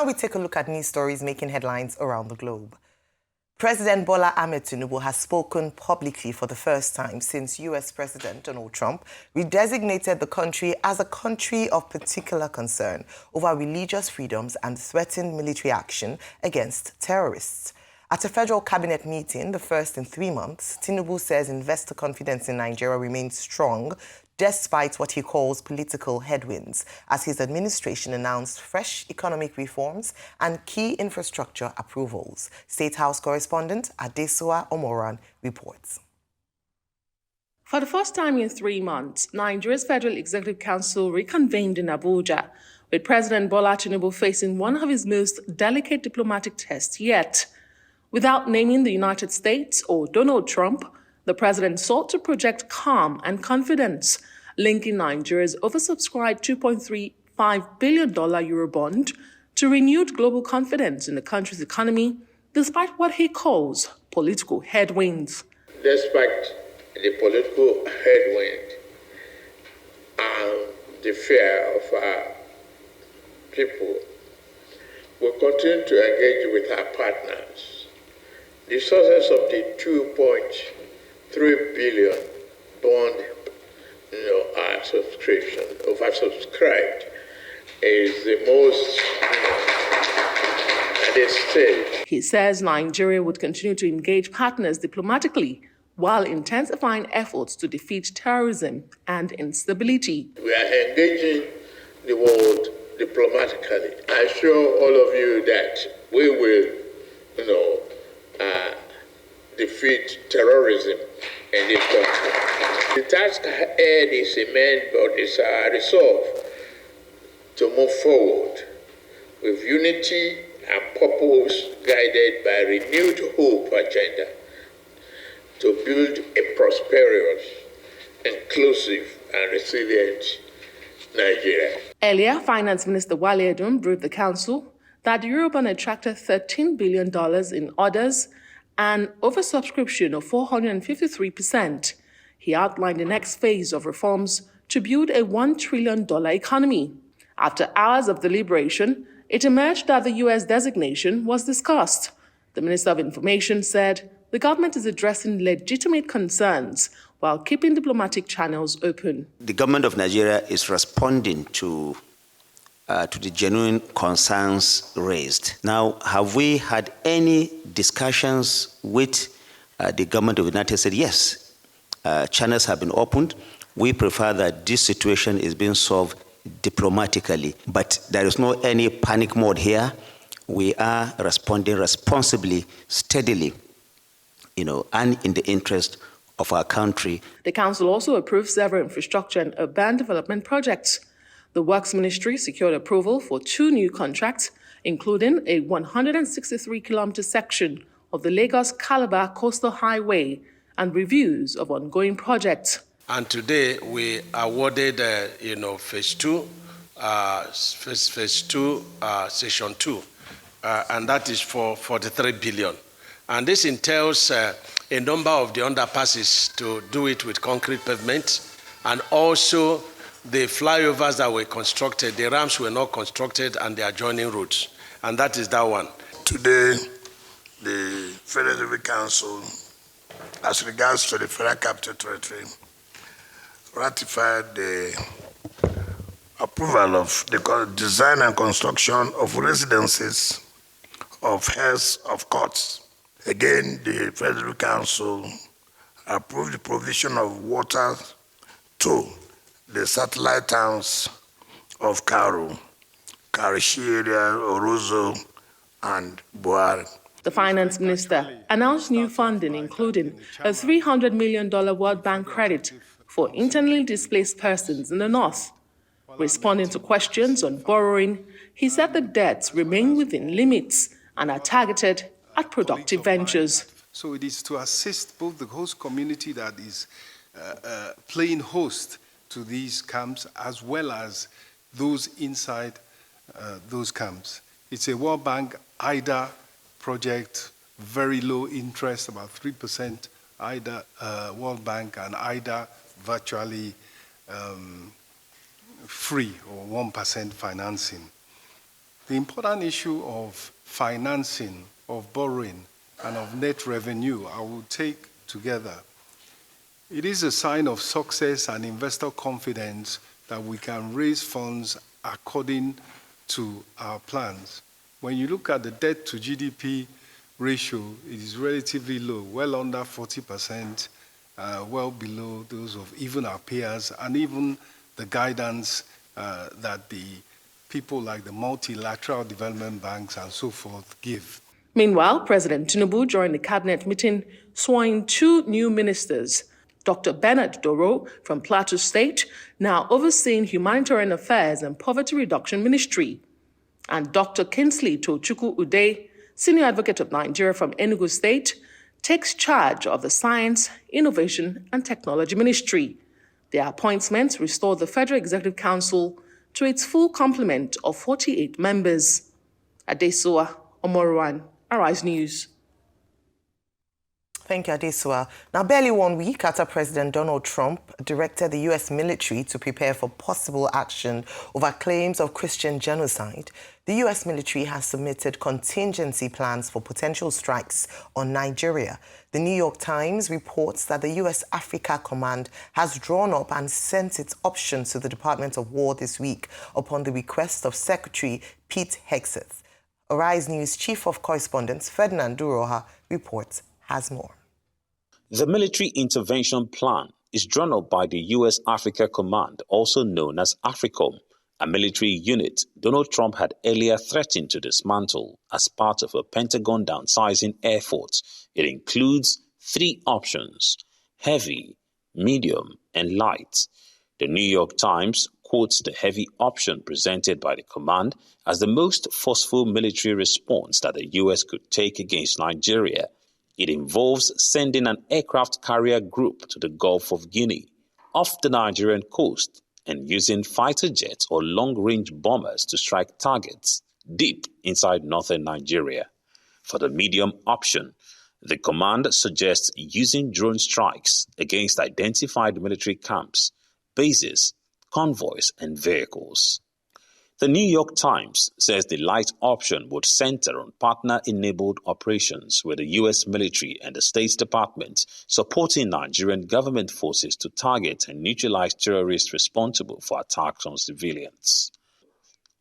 we take a look at news stories making headlines around the globe. President Bola Ahmed Tinubu has spoken publicly for the first time since U.S. President Donald Trump redesignated the country as a country of particular concern over religious freedoms and threatened military action against terrorists. At a federal cabinet meeting, the first in 3 months, Tinubu says investor confidence in Nigeria remains strong despite what he calls political headwinds, as his administration announced fresh economic reforms and key infrastructure approvals. State House correspondent Adesua Omoran reports. For the first time in 3 months, Nigeria's Federal Executive Council reconvened in Abuja, with President Bola Tinubu facing one of his most delicate diplomatic tests yet. Without naming the United States or Donald Trump, the president sought to project calm and confidence, linking Nigeria's oversubscribed $2.35 billion Eurobond to renewed global confidence in the country's economy, despite what he calls political headwinds. Despite the political headwind and the fear of our people, we continue to engage with our partners. The sources of the $2.3 billion bond, our subscription, oversubscribed, is the most at this stage. He says Nigeria would continue to engage partners diplomatically while intensifying efforts to defeat terrorism and instability. We are engaging the world diplomatically. I assure all of you that we will, defeat terrorism in this country. The task ahead is immense, but it's our resolve to move forward with unity and purpose, guided by renewed hope agenda to build a prosperous, inclusive, and resilient Nigeria. Earlier, Finance Minister Wale Edun briefed the council that the Eurobond attracted $13 billion in orders and oversubscription of 453%. He outlined the next phase of reforms to build a $1 trillion economy. After hours of deliberation, it emerged that the U.S. designation was discussed. The Minister of Information said the government is addressing legitimate concerns while keeping diplomatic channels open. The government of Nigeria is responding to the genuine concerns raised. Now, have we had any discussions with the government of the United States? Yes, channels have been opened. We prefer that this situation is being solved diplomatically, but there is no any panic mode here. We are responding responsibly, steadily, and in the interest of our country. The council also approved several infrastructure and urban development projects. The Works Ministry secured approval for 2 new contracts, including a 163-kilometer section of the Lagos-Calabar Coastal Highway and reviews of ongoing projects. And today we awarded, phase 2, section 2, and that is for 43 billion. And this entails a number of the underpasses to do it with concrete pavement, and also the flyovers that were constructed, the ramps were not constructed, and the adjoining roads. And that is that one. Today, the Federal Executive Council, as regards to the Federal Capital Territory, ratified the approval of the design and construction of residences of heads of courts. Again, the Federal Council approved the provision of water to the satellite towns of Karu, Karishiria, Orozo, and Buhari. The finance minister announced new funding, including a $300 million World Bank credit for internally displaced persons in the north. Responding to questions on borrowing, he said the debts remain within limits and are targeted at productive ventures. So it is to assist both the host community that is playing host to these camps, as well as those inside those camps. It's a World Bank IDA project, very low interest, about 3% IDA, World Bank, and IDA virtually free, or 1% financing. The important issue of financing, of borrowing, and of net revenue, I will take together. It is a sign of success and investor confidence that we can raise funds according to our plans. When you look at the debt to GDP ratio, it is relatively low, well under 40%, well below those of even our peers, and even the guidance that the people like the multilateral development banks and so forth give. Meanwhile, President Tinubu, during the cabinet meeting, swore in 2 new ministers. Dr. Bernard Doro from Plateau State, now overseeing Humanitarian Affairs and Poverty Reduction Ministry, and Dr. Kinsley Tochukwu Ude, Senior Advocate of Nigeria from Enugu State, takes charge of the Science, Innovation and Technology Ministry. Their appointments restore the Federal Executive Council to its full complement of 48 members. Adesoa Omorwan, Arise News. Thank you, Adesua. Now, barely 1 week after President Donald Trump directed the U.S. military to prepare for possible action over claims of Christian genocide, the U.S. military has submitted contingency plans for potential strikes on Nigeria. The New York Times reports that the U.S. Africa Command has drawn up and sent its options to the Department of War this week upon the request of Secretary Pete Hegseth. Arise News Chief of Correspondence Ferdinand Duroha reports has more. The military intervention plan is drawn up by the U.S. Africa Command, also known as AFRICOM, a military unit Donald Trump had earlier threatened to dismantle as part of a Pentagon downsizing effort. It includes 3 options: heavy, medium, and light. The New York Times quotes the heavy option presented by the command as the most forceful military response that the U.S. could take against Nigeria. It involves sending an aircraft carrier group to the Gulf of Guinea, off the Nigerian coast, and using fighter jets or long-range bombers to strike targets deep inside northern Nigeria. For the medium option, the command suggests using drone strikes against identified military camps, bases, convoys, and vehicles. The New York Times says the light option would center on partner-enabled operations with the U.S. military and the State Department supporting Nigerian government forces to target and neutralize terrorists responsible for attacks on civilians.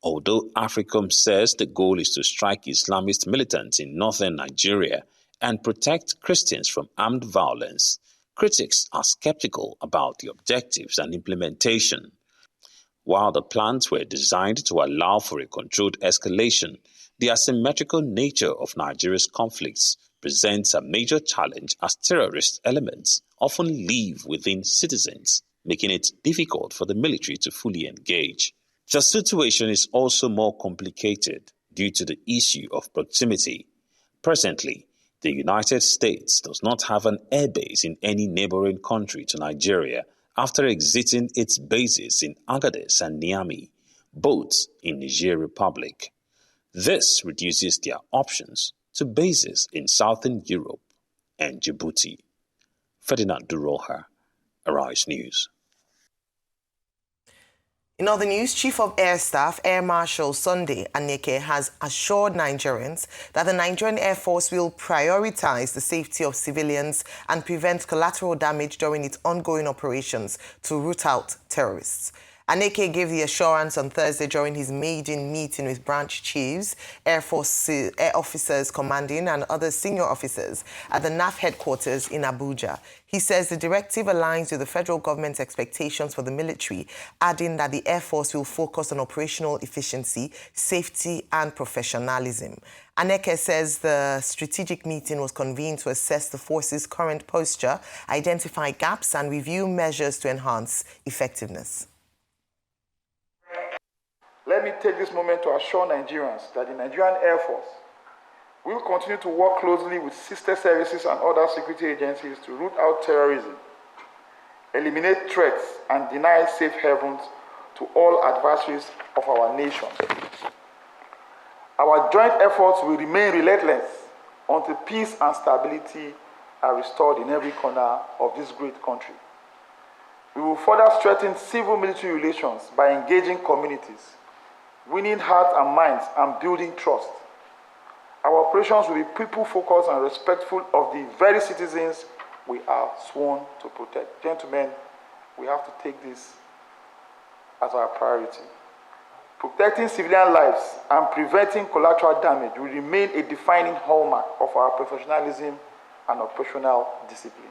Although AFRICOM says the goal is to strike Islamist militants in northern Nigeria and protect Christians from armed violence, critics are skeptical about the objectives and implementation. While the plans were designed to allow for a controlled escalation, the asymmetrical nature of Nigeria's conflicts presents a major challenge as terrorist elements often live within citizens, making it difficult for the military to fully engage. The situation is also more complicated due to the issue of proximity. Presently, the United States does not have an airbase in any neighboring country to Nigeria, after exiting its bases in Agadez and Niamey, both in Niger Republic. This reduces their options to bases in Southern Europe and Djibouti. Ferdinand Duroha, Arise News. In other news, Chief of Air Staff Air Marshal Sunday Aneke has assured Nigerians that the Nigerian Air Force will prioritize the safety of civilians and prevent collateral damage during its ongoing operations to root out terrorists. Aneke gave the assurance on Thursday during his maiden meeting with branch chiefs, Air Force air officers commanding and other senior officers at the NAF headquarters in Abuja. He says the directive aligns with the federal government's expectations for the military, adding that the Air Force will focus on operational efficiency, safety and professionalism. Aneke says the strategic meeting was convened to assess the force's current posture, identify gaps and review measures to enhance effectiveness. Let me take this moment to assure Nigerians that the Nigerian Air Force will continue to work closely with sister services and other security agencies to root out terrorism, eliminate threats, and deny safe havens to all adversaries of our nation. Our joint efforts will remain relentless until peace and stability are restored in every corner of this great country. We will further strengthen civil-military relations by engaging communities, winning hearts and minds and building trust. Our operations will be people-focused and respectful of the very citizens we are sworn to protect. Gentlemen, we have to take this as our priority. Protecting civilian lives and preventing collateral damage will remain a defining hallmark of our professionalism and operational discipline.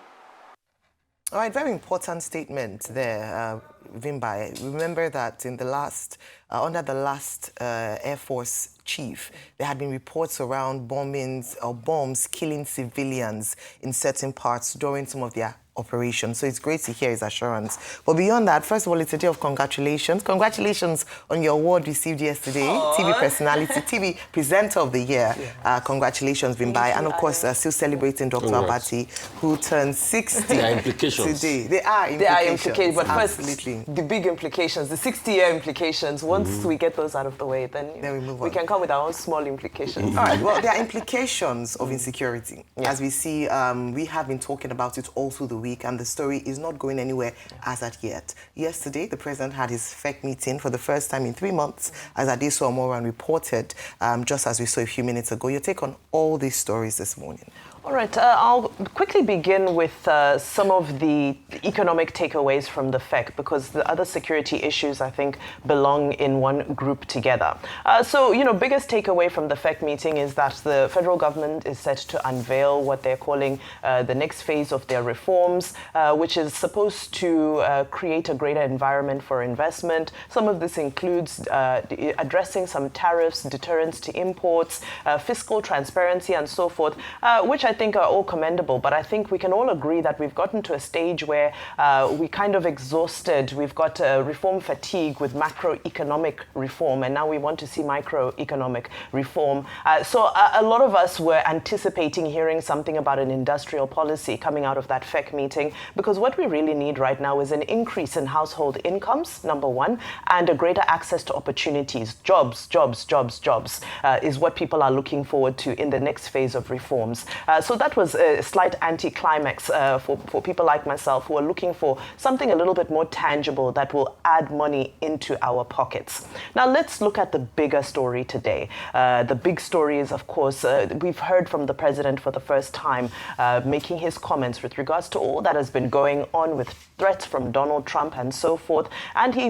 All right, very important statement there, Vimbai. Remember that in the last, under the last Air Force chief, there had been reports around bombings or bombs killing civilians in certain parts during some of their operations. So it's great to hear his assurance. But beyond that, first of all, it's a day of congratulations. Congratulations on your award received yesterday, TV Personality, TV Presenter of the Year. Yes. Congratulations, Vimbai. And of course, still celebrating Dr. Abati, who turned 60 there are implications. Today. There are implications. But absolutely. First, the big implications, the 60-year implications. Once we get those out of the way, then we move on. We can come with our own small implications. All right, well, there are implications of insecurity. Yeah. As we see, we have been talking about it all through the week, and the story is not going anywhere as at yet. Yesterday, the president had his FEC meeting for the first time in 3 months, as Adeso Omoran reported, just as we saw a few minutes ago. Your take on all these stories this morning? All right, I'll quickly begin with some of the economic takeaways from the FEC, because the other security issues, I think, belong in one group together. So, biggest takeaway from the FEC meeting is that the federal government is set to unveil what they're calling the next phase of their reforms, which is supposed to create a greater environment for investment. Some of this includes addressing some tariffs, deterrence to imports, fiscal transparency, and so forth, which I think are all commendable, but I think we can all agree that we've gotten to a stage where we kind of exhausted. We've got reform fatigue with macroeconomic reform, and now we want to see microeconomic reform. So a lot of us were anticipating hearing something about an industrial policy coming out of that FEC meeting, because what we really need right now is an increase in household incomes, number one, and a greater access to opportunities. Jobs is what people are looking forward to in the next phase of reforms. So that was a slight anticlimax for people like myself who are looking for something a little bit more tangible that will add money into our pockets. Now let's look at the bigger story today. The big story is, of course, we've heard from the president for the first time making his comments with regards to all that has been going on with threats from Donald Trump and so forth. And he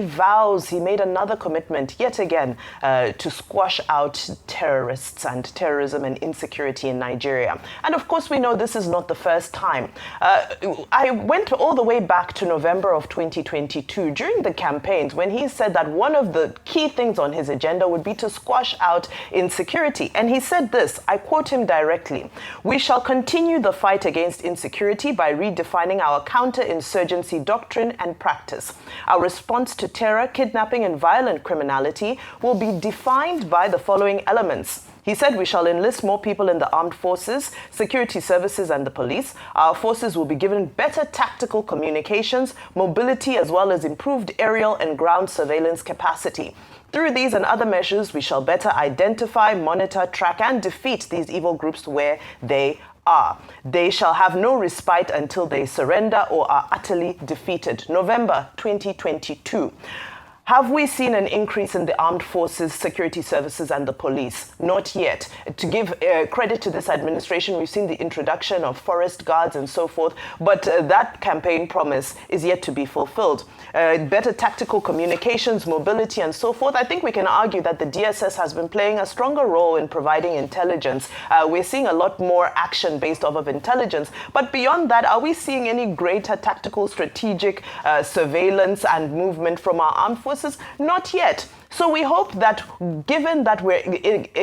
made another commitment yet again to squash out terrorists and terrorism and insecurity in Nigeria. And of course, we know this is not the first time. I went all the way back to November of 2022 during the campaigns when he said that one of the key things on his agenda would be to squash out insecurity. And he said this, I quote him directly, "We shall continue the fight against insecurity by redefining our counterinsurgency doctrine and practice. Our response to terror, kidnapping, and violent criminality will be defined by the following elements." He said we shall enlist more people in the armed forces, security services, and the police. Our forces will be given better tactical communications, mobility, as well as improved aerial and ground surveillance capacity. Through these and other measures, we shall better identify, monitor, track, and defeat these evil groups where they are. They shall have no respite until they surrender or are utterly defeated. November 2022. Have we seen an increase in the armed forces, security services, and the police? Not yet. To give credit to this administration, we've seen the introduction of forest guards and so forth, but that campaign promise is yet to be fulfilled. Better tactical communications, mobility, and so forth. I think we can argue that the DSS has been playing a stronger role in providing intelligence. We're seeing a lot more action based off of intelligence. But beyond that, are we seeing any greater tactical, strategic surveillance and movement from our armed forces? Not yet. So we hope that, given that we're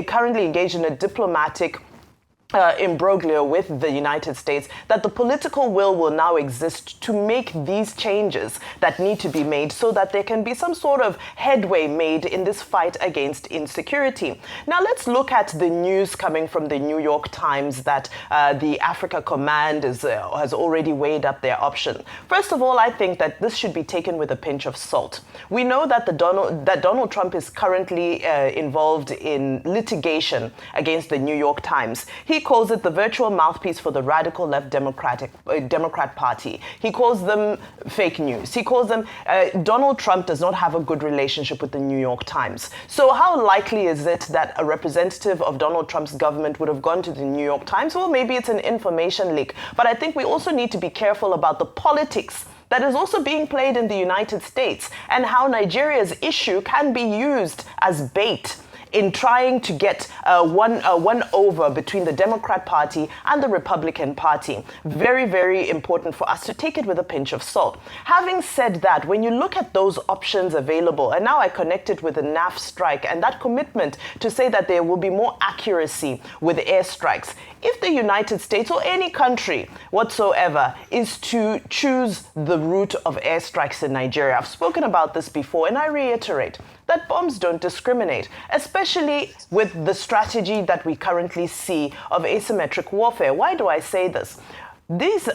currently engaged in a diplomatic imbroglio with the United States, that the political will now exist to make these changes that need to be made so that there can be some sort of headway made in this fight against insecurity. Now let's look at the news coming from the New York Times that the Africa Command has already weighed up their option. First of all, I think that this should be taken with a pinch of salt. We know that Donald Trump is currently involved in litigation against the New York Times. He calls it the virtual mouthpiece for the radical left Democrat Party. He calls them fake news. He calls them, Donald Trump does not have a good relationship with the New York Times. So how likely is it that a representative of Donald Trump's government would have gone to the New York Times? Well, maybe it's an information leak. But I think we also need to be careful about the politics that is also being played in the United States and how Nigeria's issue can be used as bait in trying to get one over between the Democrat Party and the Republican Party. Very, very important for us to take it with a pinch of salt. Having said that, when you look at those options available, and now I connect it with the NAF strike and that commitment to say that there will be more accuracy with airstrikes, if the United States or any country whatsoever is to choose the route of airstrikes in Nigeria, I've spoken about this before and I reiterate that bombs don't discriminate, especially with the strategy that we currently see of asymmetric warfare. Why do I say this? These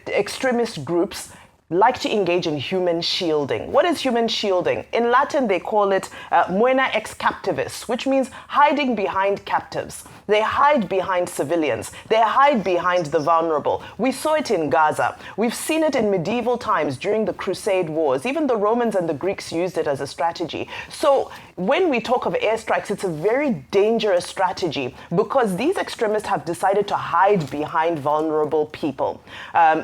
extremist groups like to engage in human shielding. What is human shielding? In Latin, they call it moena ex captivis, which means hiding behind captives. They hide behind civilians. They hide behind the vulnerable. We saw it in Gaza. We've seen it in medieval times during the Crusade Wars. Even the Romans and the Greeks used it as a strategy. So when we talk of airstrikes, it's a very dangerous strategy because these extremists have decided to hide behind vulnerable people.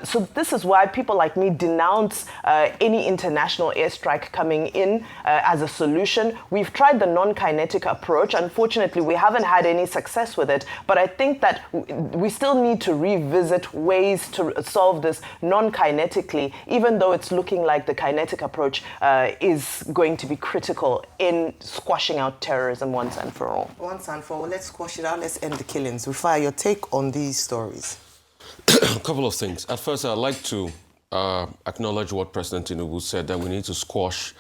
So this is why people like me denounce any international airstrike coming in as a solution. We've tried the non-kinetic approach. Unfortunately, we haven't had any success with it, but I think that we still need to revisit ways to solve this non-kinetically, even though it's looking like the kinetic approach is going to be critical in squashing out terrorism once and for all. Once and for all, let's squash it out, let's end the killings. Rufai, your take on these stories? A couple of things. At first, I'd like to acknowledge what President Tinubu said, that we need to squash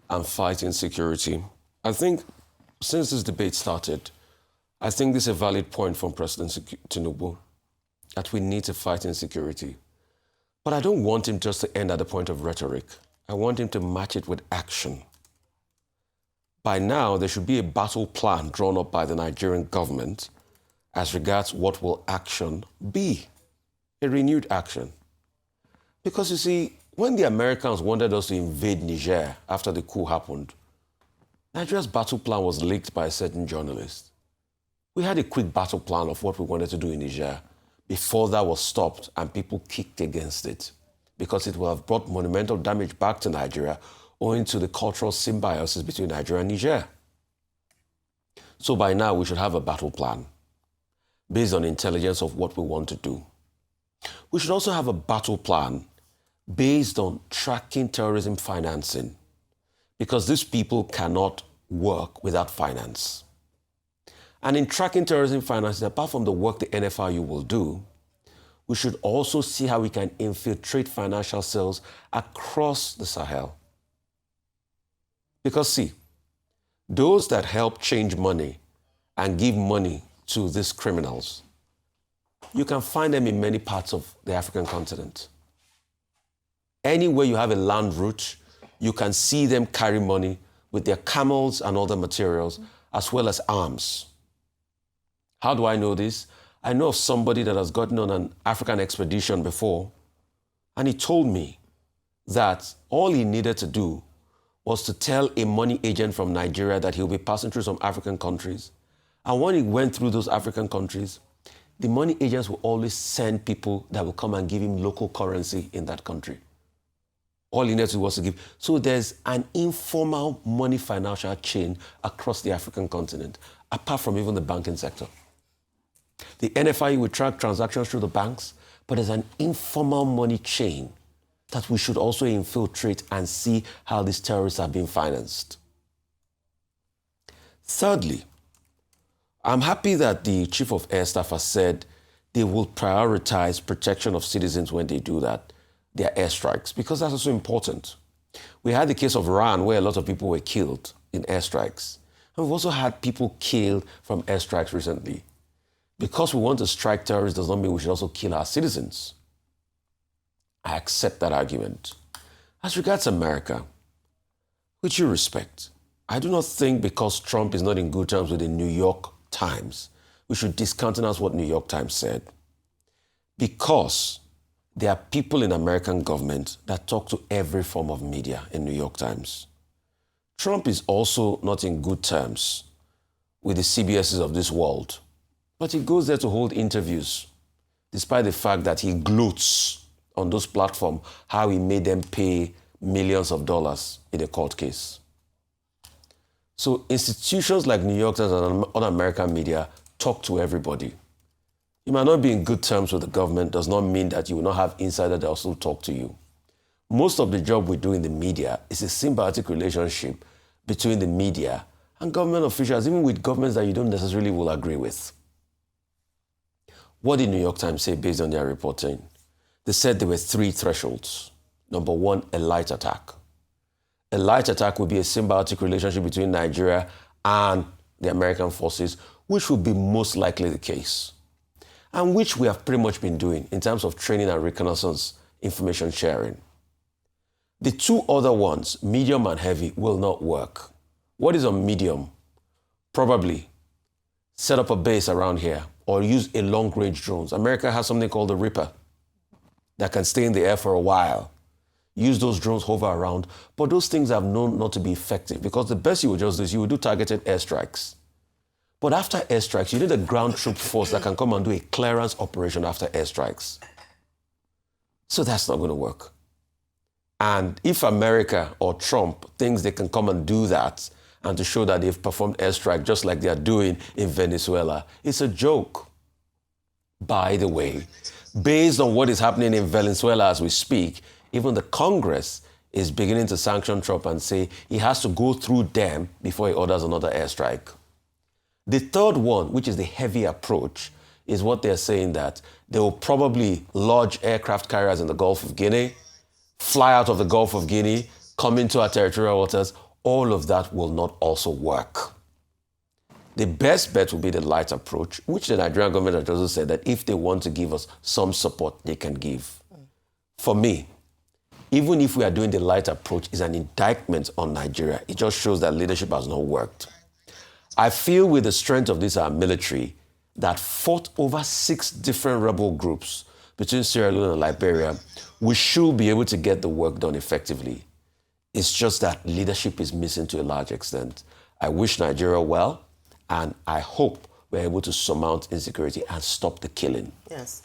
and fight insecurity. I think since this debate started, I think this is a valid point from President Tinubu, that we need to fight insecurity. But I don't want him just to end at the point of rhetoric. I want him to match it with action. By now, there should be a battle plan drawn up by the Nigerian government as regards what will action be, a renewed action. Because you see, when the Americans wanted us to invade Niger after the coup happened, Nigeria's battle plan was leaked by a certain journalist. We had a quick battle plan of what we wanted to do in Niger before that was stopped and people kicked against it because it would have brought monumental damage back to Nigeria owing to the cultural symbiosis between Nigeria and Niger. So by now, we should have a battle plan based on intelligence of what we want to do. We should also have a battle plan based on tracking terrorism financing because these people cannot work without finance. And in tracking terrorism financing, apart from the work the NFRU will do, we should also see how we can infiltrate financial cells across the Sahel. Because see, those that help change money and give money to these criminals, you can find them in many parts of the African continent. Anywhere you have a land route, you can see them carry money with their camels and other materials, as well as arms. How do I know this? I know of somebody that has gotten on an African expedition before, and he told me that all he needed to do was to tell a money agent from Nigeria that he'll be passing through some African countries. And when he went through those African countries, the money agents will always send people that will come and give him local currency in that country. All he needed to do was to give. So there's an informal money financial chain across the African continent, apart from even the banking sector. The NFI will track transactions through the banks, but there's an informal money chain that we should also infiltrate and see how these terrorists are being financed. Thirdly, I'm happy that the Chief of Air Staff has said they will prioritize protection of citizens when they do that, their airstrikes, because that's also important. We had the case of Iran where a lot of people were killed in airstrikes. And we've also had people killed from airstrikes recently. Because we want to strike terrorists does not mean we should also kill our citizens. I accept that argument. As regards America, with due respect, I do not think because Trump is not in good terms with the New York Times, we should discountenance what New York Times said. Because there are people in American government that talk to every form of media in New York Times. Trump is also not in good terms with the CBSs of this world, but he goes there to hold interviews, despite the fact that he gloats on those platforms how he made them pay millions of dollars in a court case. So institutions like New York Times and other American media talk to everybody. You might not be in good terms with the government, does not mean that you will not have insiders that also talk to you. Most of the job we do in the media is a symbiotic relationship between the media and government officials, even with governments that you don't necessarily will agree with. What did New York Times say based on their reporting? They said there were 3 thresholds. Number 1, a light attack. A light attack would be a symbiotic relationship between Nigeria and the American forces, which would be most likely the case, and which we have pretty much been doing in terms of training and reconnaissance information sharing. The 2 other ones, medium and heavy, will not work. What is on medium? Probably set up a base around here or use a long-range drones. America has something called the Reaper that can stay in the air for a while. Use those drones, hover around, but those things have known not to be effective because the best you would just do is you would do targeted airstrikes. But after airstrikes, you need a ground troop force that can come and do a clearance operation after airstrikes. So that's not going to work. And if America or Trump thinks they can come and do that and to show that they've performed airstrike just like they are doing in Venezuela, it's a joke. By the way, based on what is happening in Venezuela as we speak, even the Congress is beginning to sanction Trump and say he has to go through them before he orders another airstrike. The third one, which is the heavy approach, is what they're saying that they will probably lodge aircraft carriers in the Gulf of Guinea, fly out of the Gulf of Guinea, come into our territorial waters. All of that will not also work. The best bet will be the light approach, which the Nigerian government has also said that if they want to give us some support, they can give. For me, even if we are doing the light approach, is an indictment on Nigeria. It just shows that leadership has not worked. I feel with the strength of this our military that fought over 6 different rebel groups between Sierra Leone and Liberia, we should be able to get the work done effectively. It's just that leadership is missing to a large extent. I wish Nigeria well, and I hope we're able to surmount insecurity and stop the killing. Yes.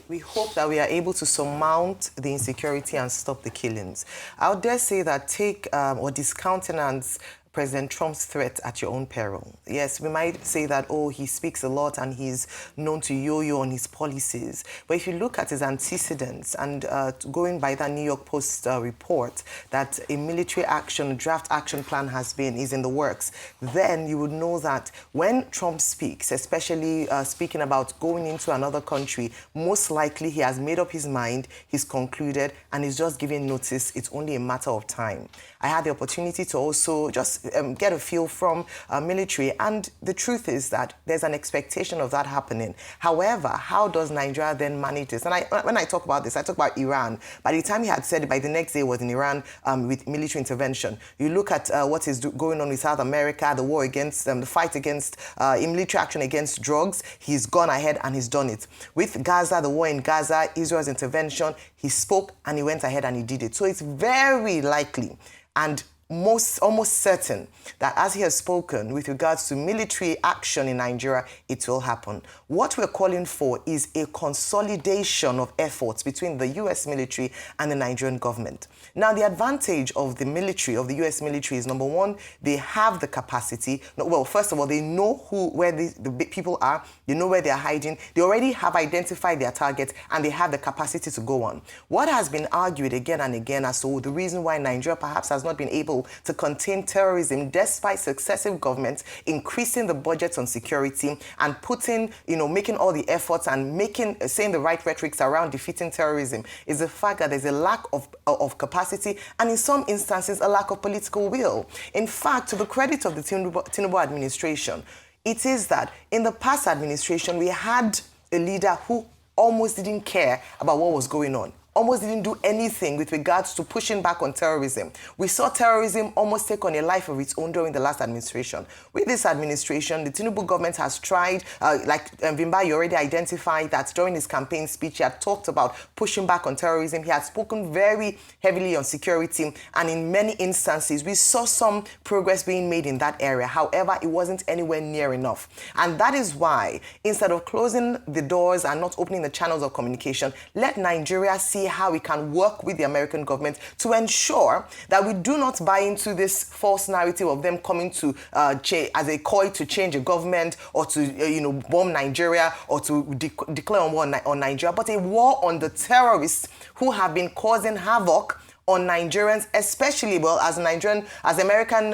We hope that we are able to surmount the insecurity and stop the killings. I would dare say that take or discountenance President Trump's threat at your own peril. Yes, we might say that, oh, he speaks a lot and he's known to yo-yo on his policies. But if you look at his antecedents and going by that New York Post report that a military action, draft action plan is in the works, then you would know that when Trump speaks, especially speaking about going into another country, most likely he has made up his mind, he's concluded, and he's just giving notice. It's only a matter of time. I had the opportunity to also just get a feel from military, and the truth is that there's an expectation of that happening. However, how does Nigeria then manage this? And when I talk about this, I talk about Iran. By the time he had said it, by the next day was in Iran with military intervention. You look at what is going on with South America, the war against, the fight against, military action against drugs. He's gone ahead and he's done it. With Gaza, the war in Gaza, Israel's intervention, he spoke and he went ahead and he did it. So it's very likely and almost certain that as he has spoken with regards to military action in Nigeria, it will happen. What we're calling for is a consolidation of efforts between the U.S. military and the Nigerian government. Now, the advantage of the military, of the U.S. military, is number one, they have the capacity. Well, first of all, they know where the people are. They know where they're hiding. They already have identified their targets, and they have the capacity to go on. What has been argued again and again as to the reason why Nigeria perhaps has not been able to contain terrorism despite successive governments increasing the budgets on security and putting, making all the efforts and saying the right rhetorics around defeating terrorism is the fact that there's a lack of capacity and in some instances a lack of political will. In fact, to the credit of the Tinubu administration, it is that in the past administration we had a leader who almost didn't care about what was going on. almost didn't do anything with regards to pushing back on terrorism. We saw terrorism almost take on a life of its own during the last administration. With this administration, the Tinubu government has tried, like Vimba, you already identified that during his campaign speech, he had talked about pushing back on terrorism. He had spoken very heavily on security, and in many instances, we saw some progress being made in that area. However, it wasn't anywhere near enough. And that is why, instead of closing the doors and not opening the channels of communication, let Nigeria see how we can work with the American government to ensure that we do not buy into this false narrative of them coming to as a coy to change a government or to bomb Nigeria or to declare on war on Nigeria, but a war on the terrorists who have been causing havoc on Nigerians, especially, as the American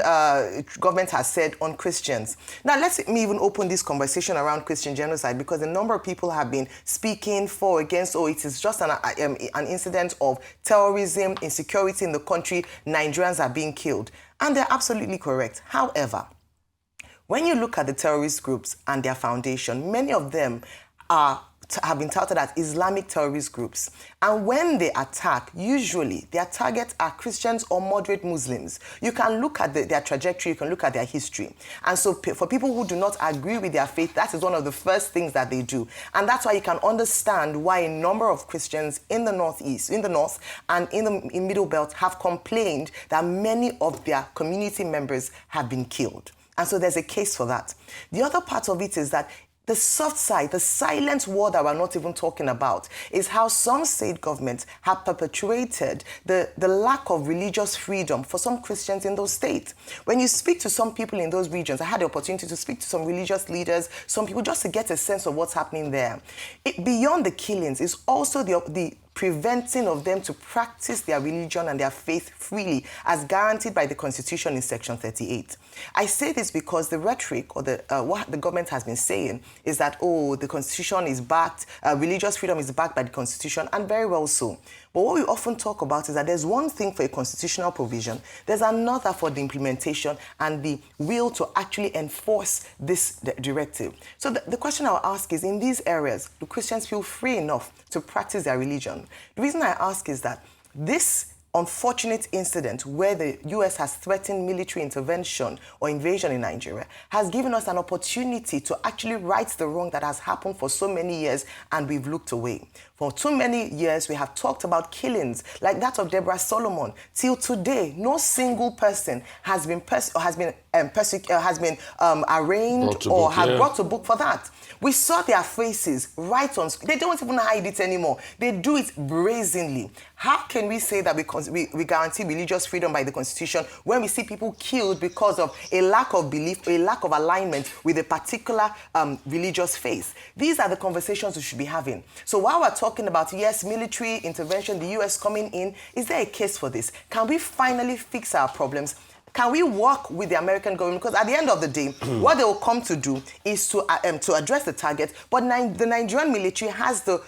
government has said, on Christians. Now, let me even open this conversation around Christian genocide, because a number of people have been speaking for, against, it is just an incident of terrorism, insecurity in the country, Nigerians are being killed. And they're absolutely correct. However, when you look at the terrorist groups and their foundation, many of them have been touted as Islamic terrorist groups. And when they attack, usually their targets are Christians or moderate Muslims. You can look at their trajectory, you can look at their history. And so for people who do not agree with their faith, that is one of the first things that they do. And that's why you can understand why a number of Christians in the north and in Middle Belt have complained that many of their community members have been killed. And so there's a case for that. The other part of it is that the soft side, the silent war that we're not even talking about, is how some state governments have perpetuated the lack of religious freedom for some Christians in those states. When you speak to some people in those regions, I had the opportunity to speak to some religious leaders, some people, just to get a sense of what's happening there. Beyond the killings is also the preventing of them to practice their religion and their faith freely, as guaranteed by the Constitution in Section 38. I say this because the rhetoric, or what the government has been saying, is that, the Constitution is backed, religious freedom is backed by the Constitution, and very well so. But what we often talk about is that there's one thing for a constitutional provision, there's another for the implementation and the will to actually enforce this directive. So the question I'll ask is, in these areas, do Christians feel free enough to practice their religion? The reason I ask is that this unfortunate incident where the U.S. has threatened military intervention or invasion in Nigeria has given us an opportunity to actually right the wrong that has happened for so many years, and we've looked away. For too many years, we have talked about killings like that of Deborah Solomon. Till today, no single person has been arraigned or has brought to book for that. We saw their faces right on screen. They don't even hide it anymore. They do it brazenly. How can we say that we guarantee religious freedom by the Constitution when we see people killed because of a lack of belief, a lack of alignment with a particular religious faith? These are the conversations we should be having. So while we're talking about, yes, military intervention, the US coming in, is there a case for this? Can we finally fix our problems? Can we work with the American government? Because at the end of the day, what they will come to do is to address the target, but the Nigerian military has the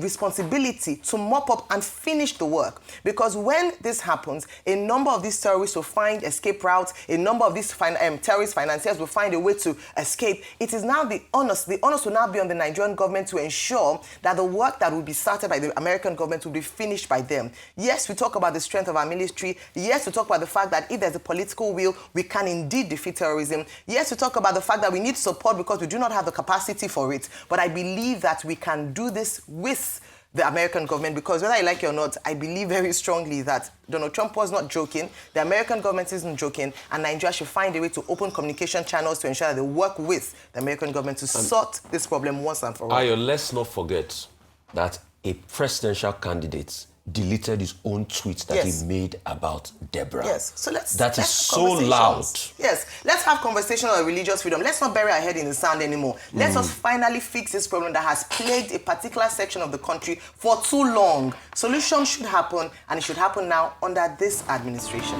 responsibility to mop up and finish the work. Because when this happens, a number of these terrorists will find escape routes, a number of these terrorist financiers will find a way to escape. It is now the onus will now be on the Nigerian government to ensure that the work that will be started by the American government will be finished by them. Yes, we talk about the strength of our military. Yes, we talk about the fact that if there's a political will, we can indeed defeat terrorism. Yes, we talk about the fact that we need support because we do not have the capacity for it. But I believe that we can do this with the American government, because whether I like it or not, I believe very strongly that Donald Trump was not joking, the American government isn't joking, and Nigeria should find a way to open communication channels to ensure that they work with the American government to sort this problem once and for all. Ayo, let's not forget that a presidential candidate deleted his own tweets that he made about Deborah. Yes, so that is so loud. Yes, let's have conversation on religious freedom. Let's not bury our head in the sand anymore. Let us finally fix this problem that has plagued a particular section of the country for too long. Solutions should happen, and it should happen now under this administration.